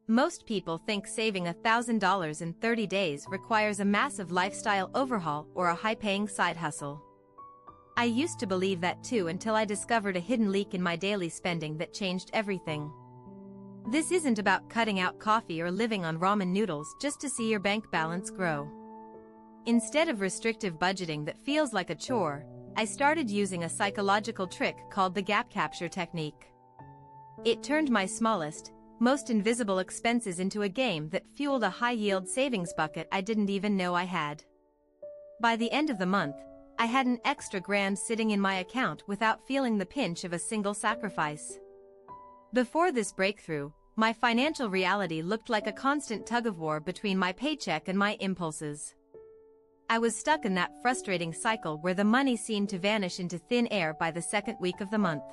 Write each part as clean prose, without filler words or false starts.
Most people think saving $1,000 in 30 days requires a massive lifestyle overhaul or a high-paying side hustle. I used to believe that too until I discovered a hidden leak in my daily spending that changed everything. This isn't about cutting out coffee or living on ramen noodles just to see your bank balance grow. Instead of restrictive budgeting that feels like a chore, I started using a psychological trick called the gap capture technique. It turned my smallest, most invisible expenses into a game that fueled a high-yield savings bucket I didn't even know I had. By the end of the month, I had an extra grand sitting in my account without feeling the pinch of a single sacrifice. Before this breakthrough, my financial reality looked like a constant tug-of-war between my paycheck and my impulses. I was stuck in that frustrating cycle where the money seemed to vanish into thin air by the second week of the month.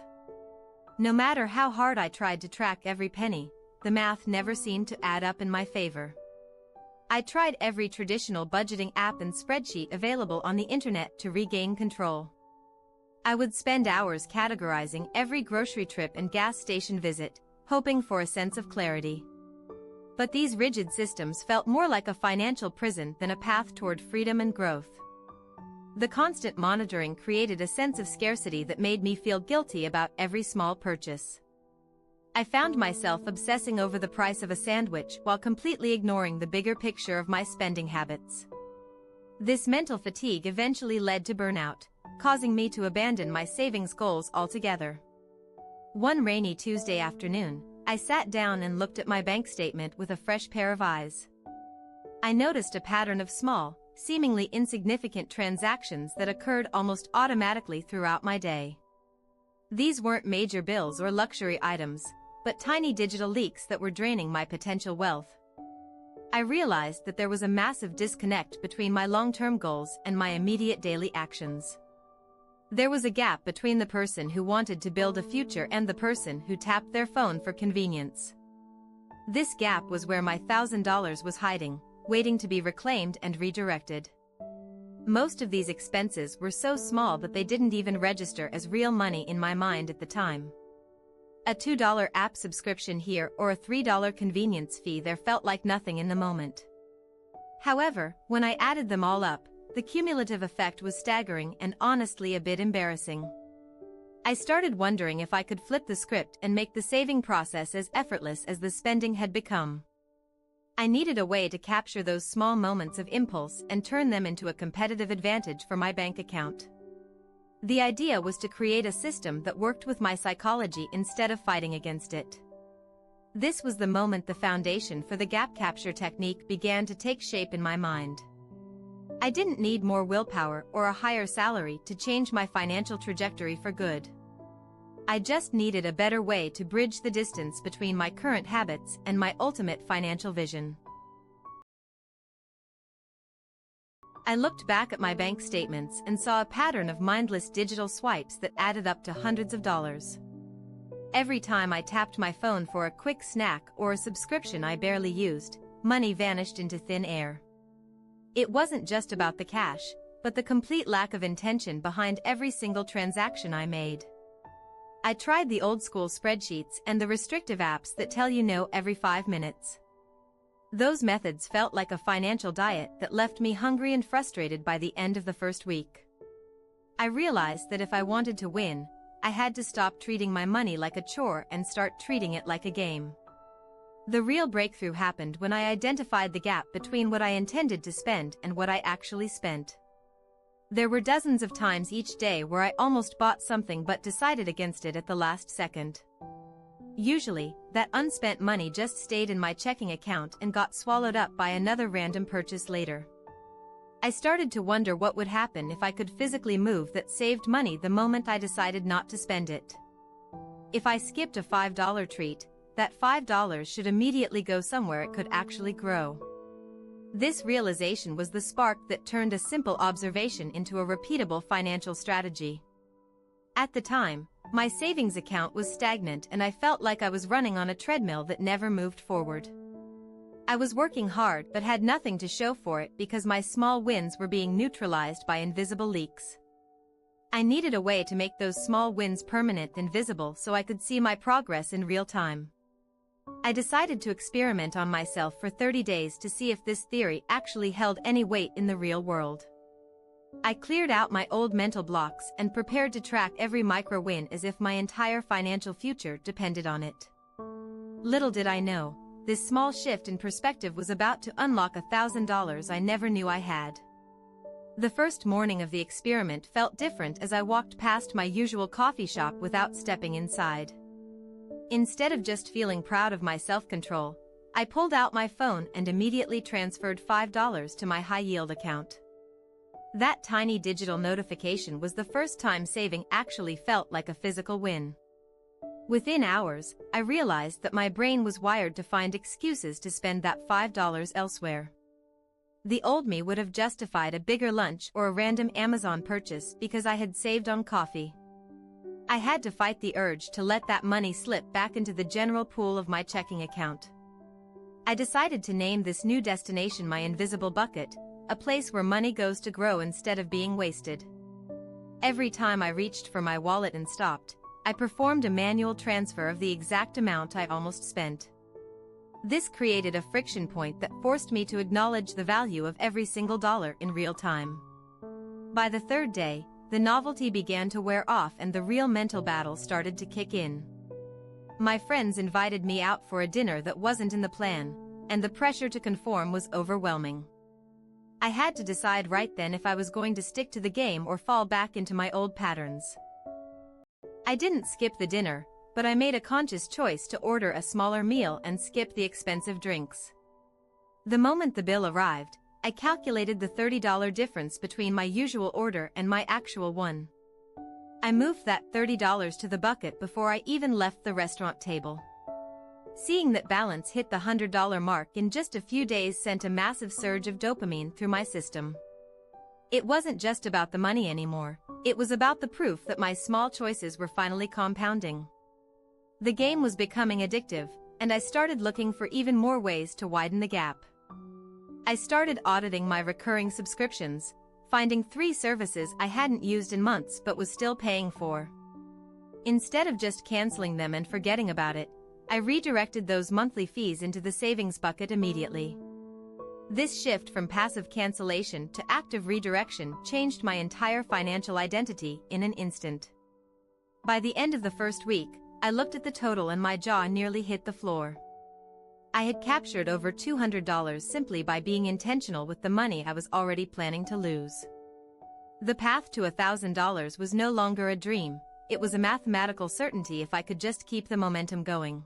No matter how hard I tried to track every penny, the math never seemed to add up in my favor. I tried every traditional budgeting app and spreadsheet available on the internet to regain control. I would spend hours categorizing every grocery trip and gas station visit, hoping for a sense of clarity. But these rigid systems felt more like a financial prison than a path toward freedom and growth. The constant monitoring created a sense of scarcity that made me feel guilty about every small purchase. I found myself obsessing over the price of a sandwich while completely ignoring the bigger picture of my spending habits. This mental fatigue eventually led to burnout, causing me to abandon my savings goals altogether. One rainy Tuesday afternoon, I sat down and looked at my bank statement with a fresh pair of eyes. I noticed a pattern of small, seemingly insignificant transactions that occurred almost automatically throughout my day. These weren't major bills or luxury items, but tiny digital leaks that were draining my potential wealth. I realized that there was a massive disconnect between my long-term goals and my immediate daily actions. There was a gap between the person who wanted to build a future and the person who tapped their phone for convenience. This gap was where my $1,000 was hiding, waiting to be reclaimed and redirected. Most of these expenses were so small that they didn't even register as real money in my mind at the time. A $2 app subscription here or a $3 convenience fee there felt like nothing in the moment. However, when I added them all up, the cumulative effect was staggering and honestly a bit embarrassing. I started wondering if I could flip the script and make the saving process as effortless as the spending had become. I needed a way to capture those small moments of impulse and turn them into a competitive advantage for my bank account. The idea was to create a system that worked with my psychology instead of fighting against it. This was the moment the foundation for the gap capture technique began to take shape in my mind. I didn't need more willpower or a higher salary to change my financial trajectory for good. I just needed a better way to bridge the distance between my current habits and my ultimate financial vision. I looked back at my bank statements and saw a pattern of mindless digital swipes that added up to hundreds of dollars. Every time I tapped my phone for a quick snack or a subscription I barely used, money vanished into thin air. It wasn't just about the cash, but the complete lack of intention behind every single transaction I made. I tried the old-school spreadsheets and the restrictive apps that tell you no every 5 minutes. Those methods felt like a financial diet that left me hungry and frustrated by the end of the first week. I realized that if I wanted to win, I had to stop treating my money like a chore and start treating it like a game. The real breakthrough happened when I identified the gap between what I intended to spend and what I actually spent. There were dozens of times each day where I almost bought something but decided against it at the last second. Usually, that unspent money just stayed in my checking account and got swallowed up by another random purchase later. I started to wonder what would happen if I could physically move that saved money the moment I decided not to spend it. If I skipped a $5 treat, that $5 should immediately go somewhere it could actually grow. This realization was the spark that turned a simple observation into a repeatable financial strategy. At the time, my savings account was stagnant and I felt like I was running on a treadmill that never moved forward. I was working hard but had nothing to show for it because my small wins were being neutralized by invisible leaks. I needed a way to make those small wins permanent and visible so I could see my progress in real time. I decided to experiment on myself for 30 days to see if this theory actually held any weight in the real world. I cleared out my old mental blocks and prepared to track every micro win as if my entire financial future depended on it. Little did I know, this small shift in perspective was about to unlock $1,000 I never knew I had. The first morning of the experiment felt different as I walked past my usual coffee shop without stepping inside. Instead of just feeling proud of my self-control, I pulled out my phone and immediately transferred $5 to my high-yield account. That tiny digital notification was the first time saving actually felt like a physical win. Within hours, I realized that my brain was wired to find excuses to spend that $5 elsewhere. The old me would have justified a bigger lunch or a random Amazon purchase because I had saved on coffee. I had to fight the urge to let that money slip back into the general pool of my checking account. I decided to name this new destination my invisible bucket, a place where money goes to grow instead of being wasted. Every time I reached for my wallet and stopped, I performed a manual transfer of the exact amount I almost spent. This created a friction point that forced me to acknowledge the value of every single dollar in real time. By the third day, the novelty began to wear off and the real mental battle started to kick in. My friends invited me out for a dinner that wasn't in the plan, and the pressure to conform was overwhelming. I had to decide right then if I was going to stick to the game or fall back into my old patterns. I didn't skip the dinner, but I made a conscious choice to order a smaller meal and skip the expensive drinks. The moment the bill arrived, I calculated the $30 difference between my usual order and my actual one. I moved that $30 to the bucket before I even left the restaurant table. Seeing that balance hit the $100 mark in just a few days sent a massive surge of dopamine through my system. It wasn't just about the money anymore, it was about the proof that my small choices were finally compounding. The game was becoming addictive, and I started looking for even more ways to widen the gap. I started auditing my recurring subscriptions, finding 3 services I hadn't used in months but was still paying for. Instead of just canceling them and forgetting about it, I redirected those monthly fees into the savings bucket immediately. This shift from passive cancellation to active redirection changed my entire financial identity in an instant. By the end of the first week, I looked at the total and my jaw nearly hit the floor. I had captured over $200 simply by being intentional with the money I was already planning to lose. The path to $1,000 was no longer a dream, it was a mathematical certainty if I could just keep the momentum going.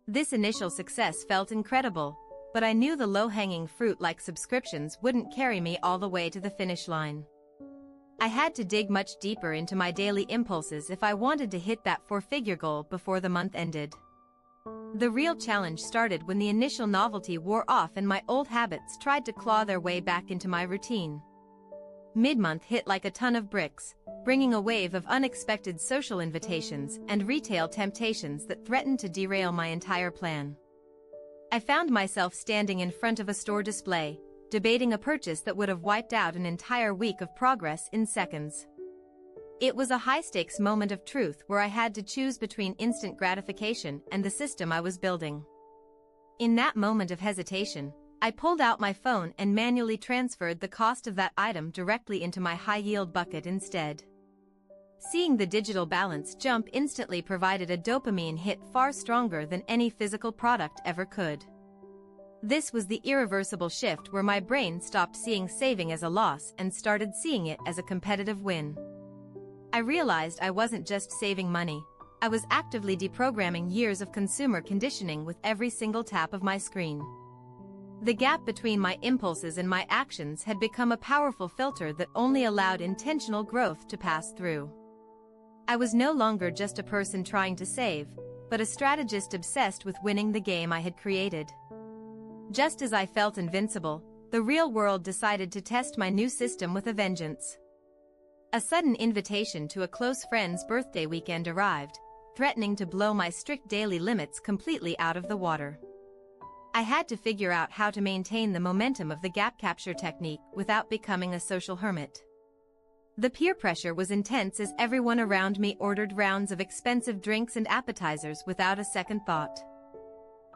This initial success felt incredible, but I knew the low-hanging fruit like subscriptions wouldn't carry me all the way to the finish line. I had to dig much deeper into my daily impulses if I wanted to hit that 4-figure goal before the month ended. The real challenge started when the initial novelty wore off and my old habits tried to claw their way back into my routine. Mid-month hit like a ton of bricks, bringing a wave of unexpected social invitations and retail temptations that threatened to derail my entire plan. I found myself standing in front of a store display, debating a purchase that would have wiped out an entire week of progress in seconds. It was a high-stakes moment of truth where I had to choose between instant gratification and the system I was building. In that moment of hesitation, I pulled out my phone and manually transferred the cost of that item directly into my high-yield bucket instead. Seeing the digital balance jump instantly provided a dopamine hit far stronger than any physical product ever could. This was the irreversible shift where my brain stopped seeing saving as a loss and started seeing it as a competitive win. I realized I wasn't just saving money, I was actively deprogramming years of consumer conditioning with every single tap of my screen. The gap between my impulses and my actions had become a powerful filter that only allowed intentional growth to pass through. I was no longer just a person trying to save, but a strategist obsessed with winning the game I had created. Just as I felt invincible, the real world decided to test my new system with a vengeance. A sudden invitation to a close friend's birthday weekend arrived, threatening to blow my strict daily limits completely out of the water. I had to figure out how to maintain the momentum of the gap capture technique without becoming a social hermit. The peer pressure was intense as everyone around me ordered rounds of expensive drinks and appetizers without a second thought.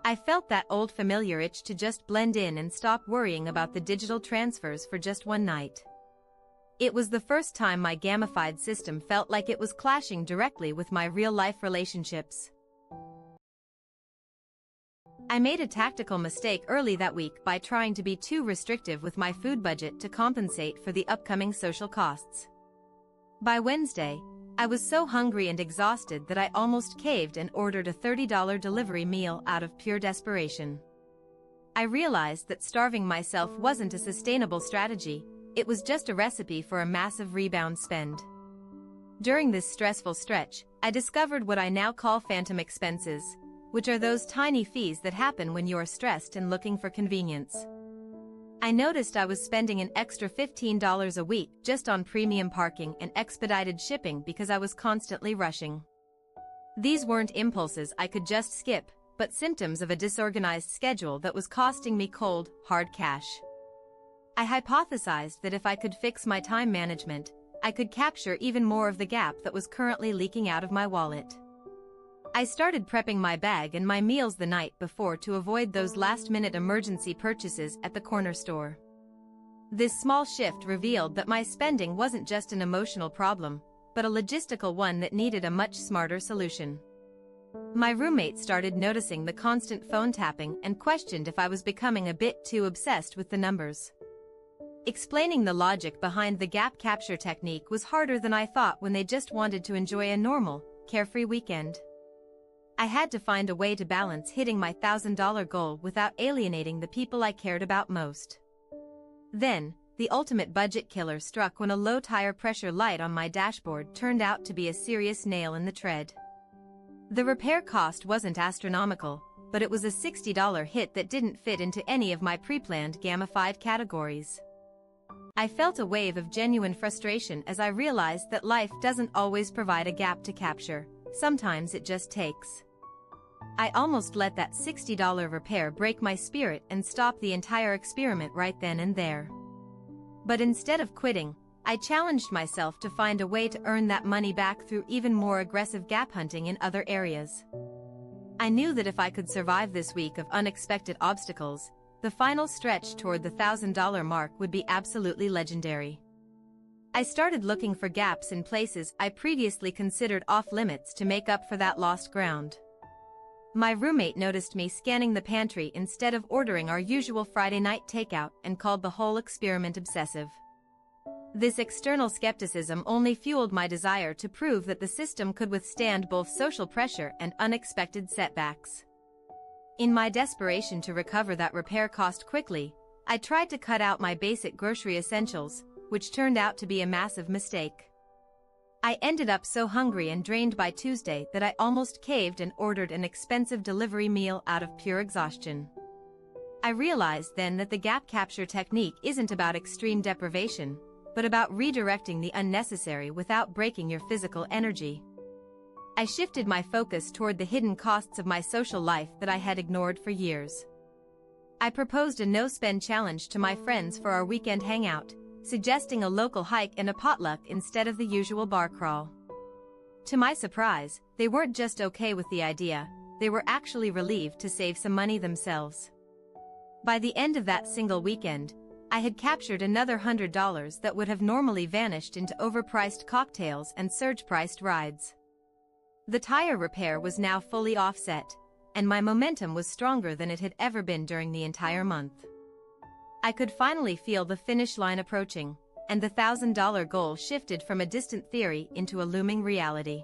I felt that old familiar itch to just blend in and stop worrying about the digital transfers for just one night. It was the first time my gamified system felt like it was clashing directly with my real-life relationships. I made a tactical mistake early that week by trying to be too restrictive with my food budget to compensate for the upcoming social costs. By Wednesday, I was so hungry and exhausted that I almost caved and ordered a $30 delivery meal out of pure desperation. I realized that starving myself wasn't a sustainable strategy, it was just a recipe for a massive rebound spend. During this stressful stretch, I discovered what I now call phantom expenses, which are those tiny fees that happen when you are stressed and looking for convenience. I noticed I was spending an extra $15 a week just on premium parking and expedited shipping because I was constantly rushing. These weren't impulses I could just skip, but symptoms of a disorganized schedule that was costing me cold, hard cash. I hypothesized that if I could fix my time management, I could capture even more of the gap that was currently leaking out of my wallet. I started prepping my bag and my meals the night before to avoid those last-minute emergency purchases at the corner store. This small shift revealed that my spending wasn't just an emotional problem, but a logistical one that needed a much smarter solution. My roommate started noticing the constant phone tapping and questioned if I was becoming a bit too obsessed with the numbers. Explaining the logic behind the gap capture technique was harder than I thought when they just wanted to enjoy a normal, carefree weekend. I had to find a way to balance hitting my $1,000 goal without alienating the people I cared about most. Then, the ultimate budget killer struck when a low tire pressure light on my dashboard turned out to be a serious nail in the tread. The repair cost wasn't astronomical, but it was a $60 hit that didn't fit into any of my pre-planned gamified categories. I felt a wave of genuine frustration as I realized that life doesn't always provide a gap to capture, sometimes it just takes. I almost let that $60 repair break my spirit and stop the entire experiment right then and there. But instead of quitting, I challenged myself to find a way to earn that money back through even more aggressive gap hunting in other areas. I knew that if I could survive this week of unexpected obstacles, the final stretch toward the $1,000 mark would be absolutely legendary. I started looking for gaps in places I previously considered off-limits to make up for that lost ground. My roommate noticed me scanning the pantry instead of ordering our usual Friday night takeout and called the whole experiment obsessive. This external skepticism only fueled my desire to prove that the system could withstand both social pressure and unexpected setbacks. In my desperation to recover that repair cost quickly, I tried to cut out my basic grocery essentials, which turned out to be a massive mistake. I ended up so hungry and drained by Tuesday that I almost caved and ordered an expensive delivery meal out of pure exhaustion. I realized then that the gap capture technique isn't about extreme deprivation, but about redirecting the unnecessary without breaking your physical energy. I shifted my focus toward the hidden costs of my social life that I had ignored for years. I proposed a no-spend challenge to my friends for our weekend hangout, suggesting a local hike and a potluck instead of the usual bar crawl. To my surprise, they weren't just okay with the idea, they were actually relieved to save some money themselves. By the end of that single weekend, I had captured another $100 that would have normally vanished into overpriced cocktails and surge-priced rides. The tire repair was now fully offset, and my momentum was stronger than it had ever been during the entire month. I could finally feel the finish line approaching, and the $1,000 goal shifted from a distant theory into a looming reality.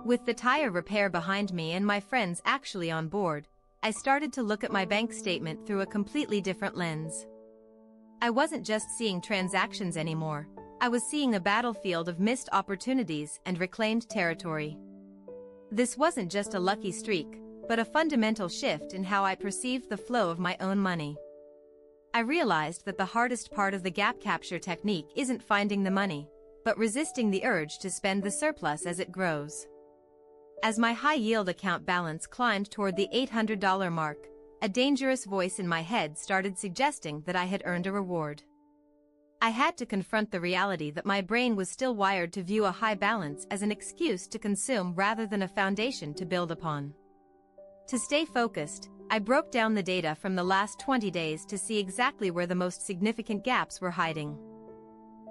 With the tire repair behind me and my friends actually on board, I started to look at my bank statement through a completely different lens. I wasn't just seeing transactions anymore, I was seeing a battlefield of missed opportunities and reclaimed territory. This wasn't just a lucky streak, but a fundamental shift in how I perceived the flow of my own money. I realized that the hardest part of the gap capture technique isn't finding the money, but resisting the urge to spend the surplus as it grows. As my high-yield account balance climbed toward the $800 mark, a dangerous voice in my head started suggesting that I had earned a reward. I had to confront the reality that my brain was still wired to view a high balance as an excuse to consume rather than a foundation to build upon. To stay focused, I broke down the data from the last 20 days to see exactly where the most significant gaps were hiding.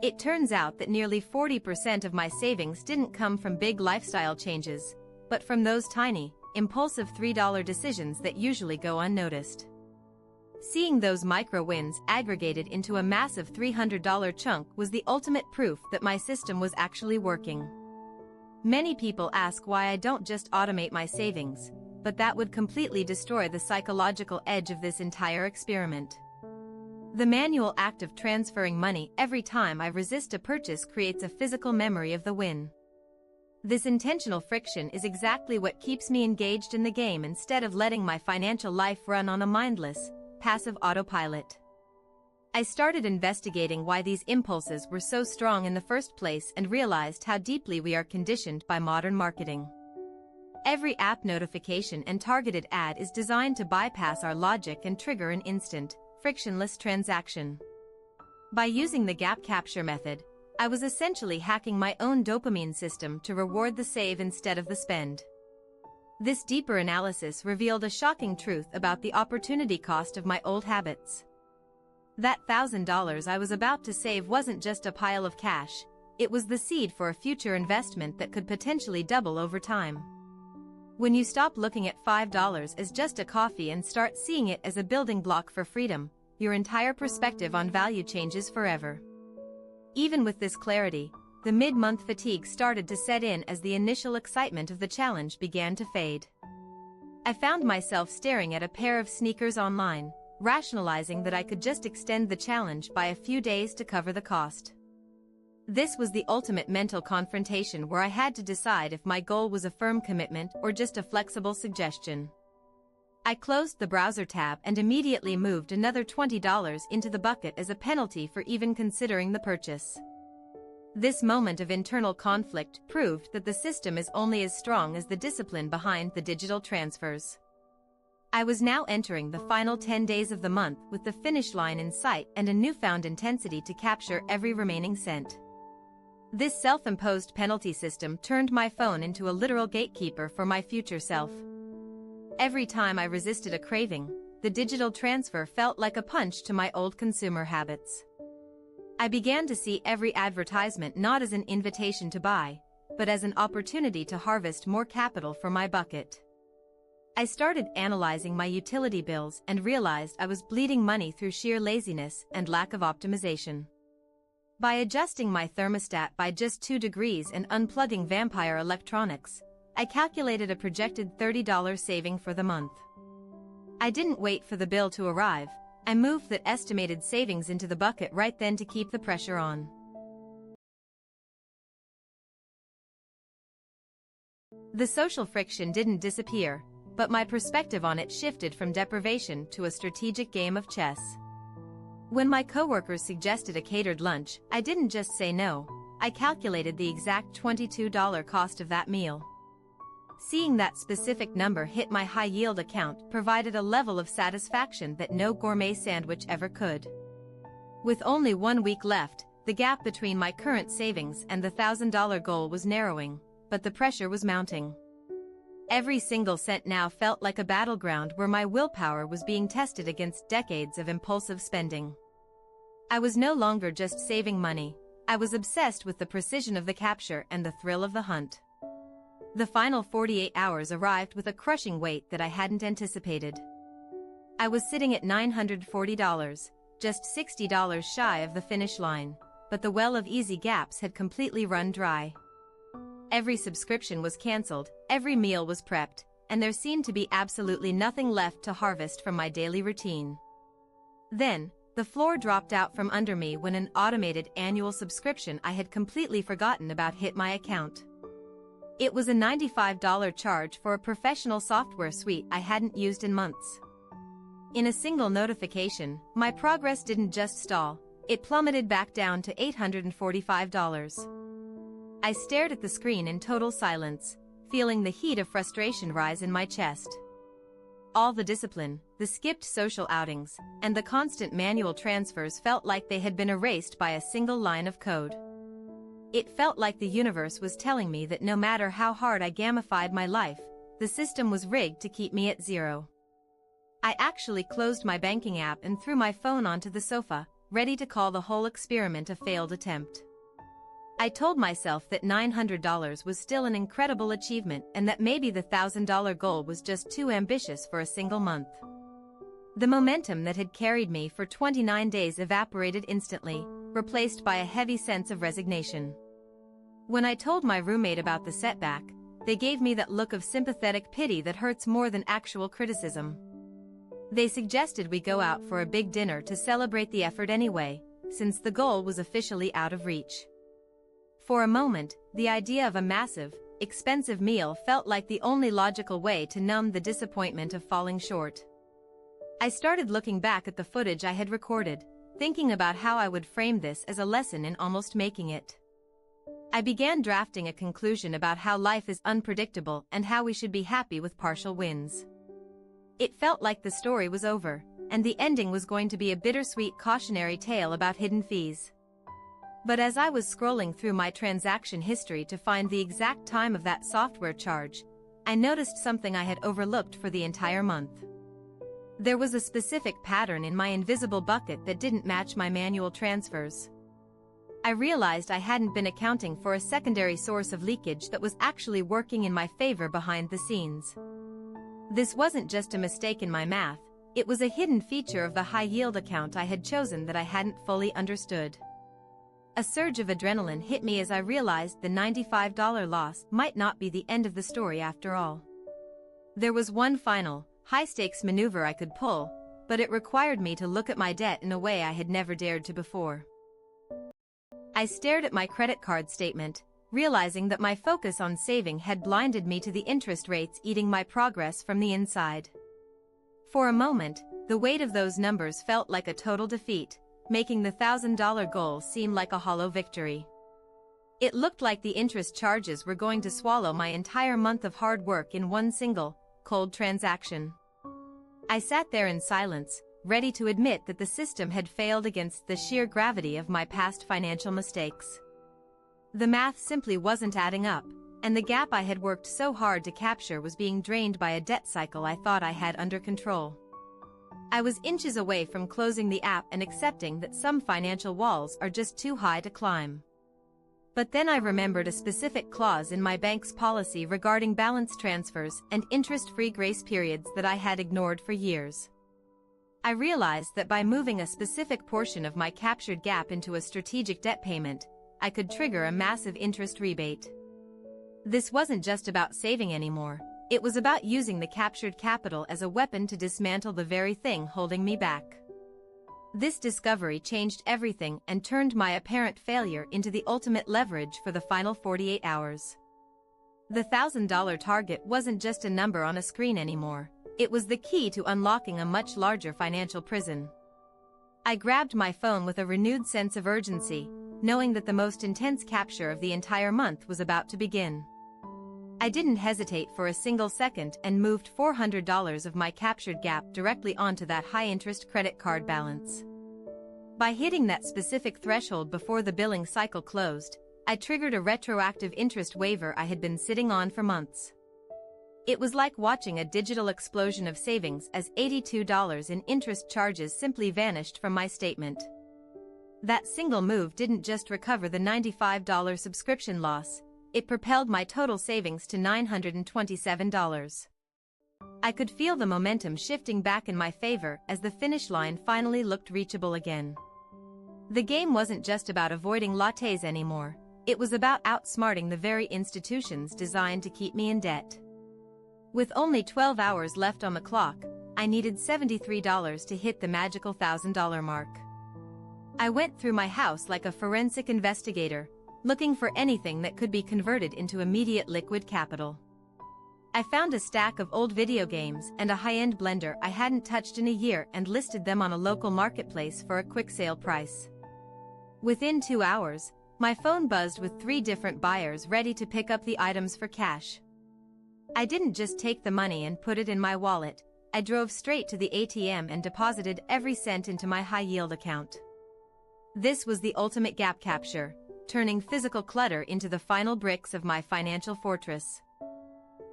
It turns out that nearly 40% of my savings didn't come from big lifestyle changes, but from those tiny, impulsive $3 decisions that usually go unnoticed. Seeing those micro wins aggregated into a massive $300 chunk was the ultimate proof that my system was actually working. Many people ask why I don't just automate my savings, but that would completely destroy the psychological edge of this entire experiment. The manual act of transferring money every time I resist a purchase creates a physical memory of the win. This intentional friction is exactly what keeps me engaged in the game instead of letting my financial life run on a mindless, passive autopilot. I started investigating why these impulses were so strong in the first place and realized how deeply we are conditioned by modern marketing. Every app notification and targeted ad is designed to bypass our logic and trigger an instant, frictionless transaction. By using the gap capture method, I was essentially hacking my own dopamine system to reward the save instead of the spend. This deeper analysis revealed a shocking truth about the opportunity cost of my old habits. That $1,000 I was about to save wasn't just a pile of cash, it was the seed for a future investment that could potentially double over time. When you stop looking at $5 as just a coffee and start seeing it as a building block for freedom, your entire perspective on value changes forever. Even with this clarity, the mid-month fatigue started to set in as the initial excitement of the challenge began to fade. I found myself staring at a pair of sneakers online, rationalizing that I could just extend the challenge by a few days to cover the cost. This was the ultimate mental confrontation where I had to decide if my goal was a firm commitment or just a flexible suggestion. I closed the browser tab and immediately moved another $20 into the bucket as a penalty for even considering the purchase. This moment of internal conflict proved that the system is only as strong as the discipline behind the digital transfers. I was now entering the final 10 days of the month with the finish line in sight and a newfound intensity to capture every remaining cent. This self-imposed penalty system turned my phone into a literal gatekeeper for my future self. Every time I resisted a craving, the digital transfer felt like a punch to my old consumer habits. I began to see every advertisement not as an invitation to buy, but as an opportunity to harvest more capital for my bucket. I started analyzing my utility bills and realized I was bleeding money through sheer laziness and lack of optimization. By adjusting my thermostat by just 2 degrees and unplugging vampire electronics, I calculated a projected $30 saving for the month. I didn't wait for the bill to arrive, I moved that estimated savings into the bucket right then to keep the pressure on. The social friction didn't disappear, but my perspective on it shifted from deprivation to a strategic game of chess. When my coworkers suggested a catered lunch, I didn't just say no, I calculated the exact $22 cost of that meal. Seeing that specific number hit my high-yield account provided a level of satisfaction that no gourmet sandwich ever could. With only 1 week left, the gap between my current savings and the $1,000 goal was narrowing, but the pressure was mounting. Every single cent now felt like a battleground where my willpower was being tested against decades of impulsive spending. I was no longer just saving money, I was obsessed with the precision of the capture and the thrill of the hunt. The final 48 hours arrived with a crushing weight that I hadn't anticipated. I was sitting at $940, just $60 shy of the finish line, but the well of easy gaps had completely run dry. Every subscription was canceled, every meal was prepped, and there seemed to be absolutely nothing left to harvest from my daily routine. Then, the floor dropped out from under me when an automated annual subscription I had completely forgotten about hit my account. It was a $95 charge for a professional software suite I hadn't used in months. In a single notification, my progress didn't just stall, it plummeted back down to $845. I stared at the screen in total silence, feeling the heat of frustration rise in my chest. All the discipline, the skipped social outings, and the constant manual transfers felt like they had been erased by a single line of code. It felt like the universe was telling me that no matter how hard I gamified my life, the system was rigged to keep me at zero. I actually closed my banking app and threw my phone onto the sofa, ready to call the whole experiment a failed attempt. I told myself that $900 was still an incredible achievement and that maybe the $1,000 goal was just too ambitious for a single month. The momentum that had carried me for 29 days evaporated instantly, replaced by a heavy sense of resignation. When I told my roommate about the setback, they gave me that look of sympathetic pity that hurts more than actual criticism. They suggested we go out for a big dinner to celebrate the effort anyway, since the goal was officially out of reach. For a moment, the idea of a massive, expensive meal felt like the only logical way to numb the disappointment of falling short. I started looking back at the footage I had recorded, thinking about how I would frame this as a lesson in almost making it. I began drafting a conclusion about how life is unpredictable and how we should be happy with partial wins. It felt like the story was over, and the ending was going to be a bittersweet cautionary tale about hidden fees. But as I was scrolling through my transaction history to find the exact time of that software charge, I noticed something I had overlooked for the entire month. There was a specific pattern in my invisible bucket that didn't match my manual transfers. I realized I hadn't been accounting for a secondary source of leakage that was actually working in my favor behind the scenes. This wasn't just a mistake in my math, it was a hidden feature of the high-yield account I had chosen that I hadn't fully understood. A surge of adrenaline hit me as I realized the $95 loss might not be the end of the story after all. There was one final, high-stakes maneuver I could pull, but it required me to look at my debt in a way I had never dared to before. I stared at my credit card statement, realizing that my focus on saving had blinded me to the interest rates eating my progress from the inside. For a moment, the weight of those numbers felt like a total defeat, making the $1,000 goal seem like a hollow victory. It looked like the interest charges were going to swallow my entire month of hard work in one single, cold transaction. I sat there in silence, ready to admit that the system had failed against the sheer gravity of my past financial mistakes. The math simply wasn't adding up, and the gap I had worked so hard to capture was being drained by a debt cycle I thought I had under control. I was inches away from closing the app and accepting that some financial walls are just too high to climb. But then I remembered a specific clause in my bank's policy regarding balance transfers and interest-free grace periods that I had ignored for years. I realized that by moving a specific portion of my captured gap into a strategic debt payment, I could trigger a massive interest rebate. This wasn't just about saving anymore. It was about using the captured capital as a weapon to dismantle the very thing holding me back. This discovery changed everything and turned my apparent failure into the ultimate leverage for the final 48 hours. The $1,000 target wasn't just a number on a screen anymore. It was the key to unlocking a much larger financial prison. I grabbed my phone with a renewed sense of urgency, knowing that the most intense capture of the entire month was about to begin. I didn't hesitate for a single second and moved $400 of my captured gap directly onto that high-interest credit card balance. By hitting that specific threshold before the billing cycle closed, I triggered a retroactive interest waiver I had been sitting on for months. It was like watching a digital explosion of savings as $82 in interest charges simply vanished from my statement. That single move didn't just recover the $95 subscription loss, it propelled my total savings to $927. I could feel the momentum shifting back in my favor as the finish line finally looked reachable again. The game wasn't just about avoiding lattes anymore, it was about outsmarting the very institutions designed to keep me in debt. With only 12 hours left on the clock, I needed $73 to hit the magical $1,000 mark. I went through my house like a forensic investigator, looking for anything that could be converted into immediate liquid capital. I found a stack of old video games and a high-end blender I hadn't touched in a year and listed them on a local marketplace for a quick sale price. Within 2 hours, my phone buzzed with 3 different buyers ready to pick up the items for cash. I didn't just take the money and put it in my wallet, I drove straight to the ATM and deposited every cent into my high-yield account. This was the ultimate gap capture, turning physical clutter into the final bricks of my financial fortress.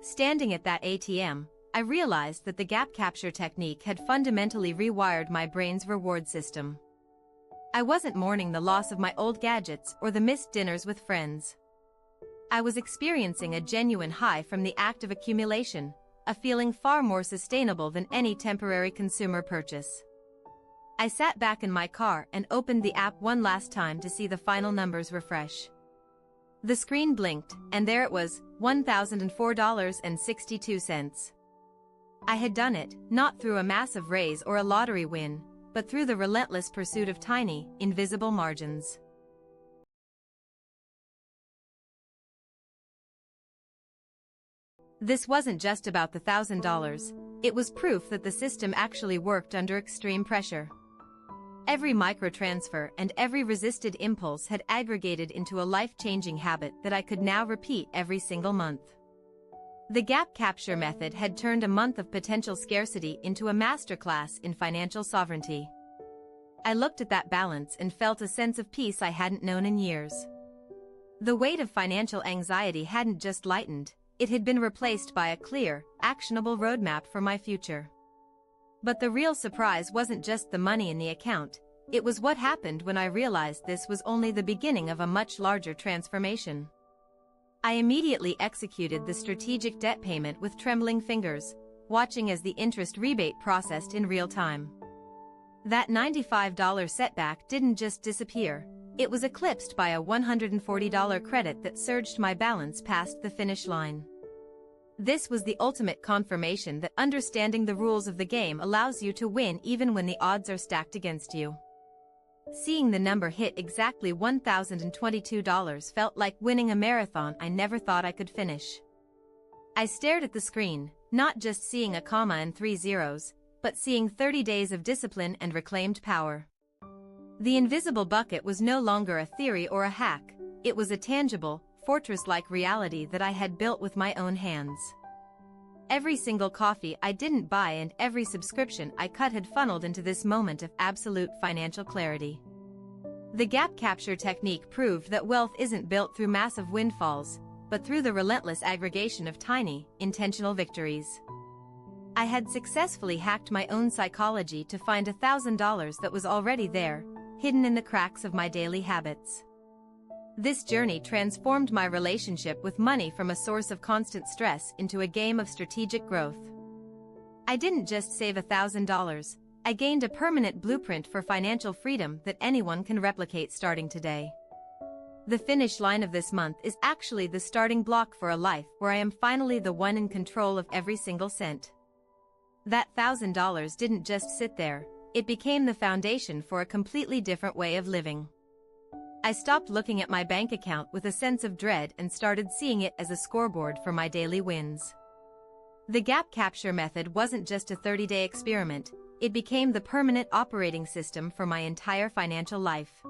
Standing at that ATM, I realized that the gap capture technique had fundamentally rewired my brain's reward system. I wasn't mourning the loss of my old gadgets or the missed dinners with friends. I was experiencing a genuine high from the act of accumulation, a feeling far more sustainable than any temporary consumer purchase. I sat back in my car and opened the app one last time to see the final numbers refresh. The screen blinked, and there it was, $1,004.62. I had done it, not through a massive raise or a lottery win, but through the relentless pursuit of tiny, invisible margins. This wasn't just about the $1,000, it was proof that the system actually worked under extreme pressure. Every microtransfer and every resisted impulse had aggregated into a life-changing habit that I could now repeat every single month. The gap capture method had turned a month of potential scarcity into a masterclass in financial sovereignty. I looked at that balance and felt a sense of peace I hadn't known in years. The weight of financial anxiety hadn't just lightened, it had been replaced by a clear, actionable roadmap for my future. But the real surprise wasn't just the money in the account, it was what happened when I realized this was only the beginning of a much larger transformation. I immediately executed the strategic debt payment with trembling fingers, watching as the interest rebate processed in real time. That $95 setback didn't just disappear, it was eclipsed by a $140 credit that surged my balance past the finish line. This was the ultimate confirmation that understanding the rules of the game allows you to win even when the odds are stacked against you. Seeing the number hit exactly $1,022 felt like winning a marathon I never thought I could finish. I stared at the screen, not just seeing a comma and 3 zeros, but seeing 30 days of discipline and reclaimed power. The invisible bucket was no longer a theory or a hack, it was a tangible, fortress-like reality that I had built with my own hands. Every single coffee I didn't buy and every subscription I cut had funneled into this moment of absolute financial clarity. The gap capture technique proved that wealth isn't built through massive windfalls, but through the relentless aggregation of tiny, intentional victories. I had successfully hacked my own psychology to find $1,000 that was already there, hidden in the cracks of my daily habits. This journey transformed my relationship with money from a source of constant stress into a game of strategic growth. I didn't just save $1,000, I gained a permanent blueprint for financial freedom that anyone can replicate starting today. The finish line of this month is actually the starting block for a life where I am finally the one in control of every single cent. That $1,000 didn't just sit there, it became the foundation for a completely different way of living. I stopped looking at my bank account with a sense of dread and started seeing it as a scoreboard for my daily wins. The gap capture method wasn't just a 30-day experiment, it became the permanent operating system for my entire financial life.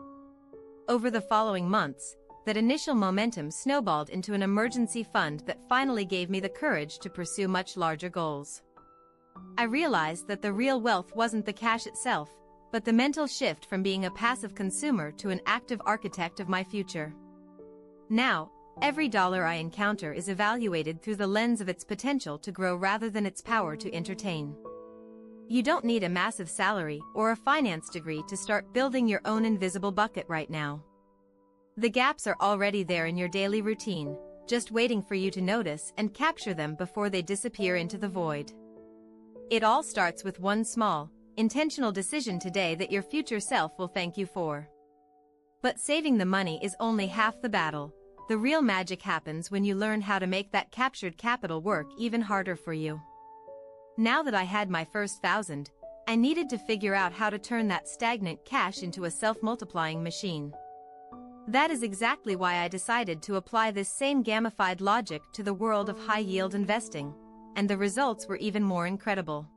Over the following months, that initial momentum snowballed into an emergency fund that finally gave me the courage to pursue much larger goals. I realized that the real wealth wasn't the cash itself, but the mental shift from being a passive consumer to an active architect of my future. Now, every dollar I encounter is evaluated through the lens of its potential to grow rather than its power to entertain. You don't need a massive salary or a finance degree to start building your own invisible bucket right now. The gaps are already there in your daily routine, just waiting for you to notice and capture them before they disappear into the void. It all starts with one small, intentional decision today that your future self will thank you for. But saving the money is only half the battle. The real magic happens when you learn how to make that captured capital work even harder for you. Now that I had my first $1,000, I needed to figure out how to turn that stagnant cash into a self-multiplying machine. That is exactly why I decided to apply this same gamified logic to the world of high-yield investing, and the results were even more incredible.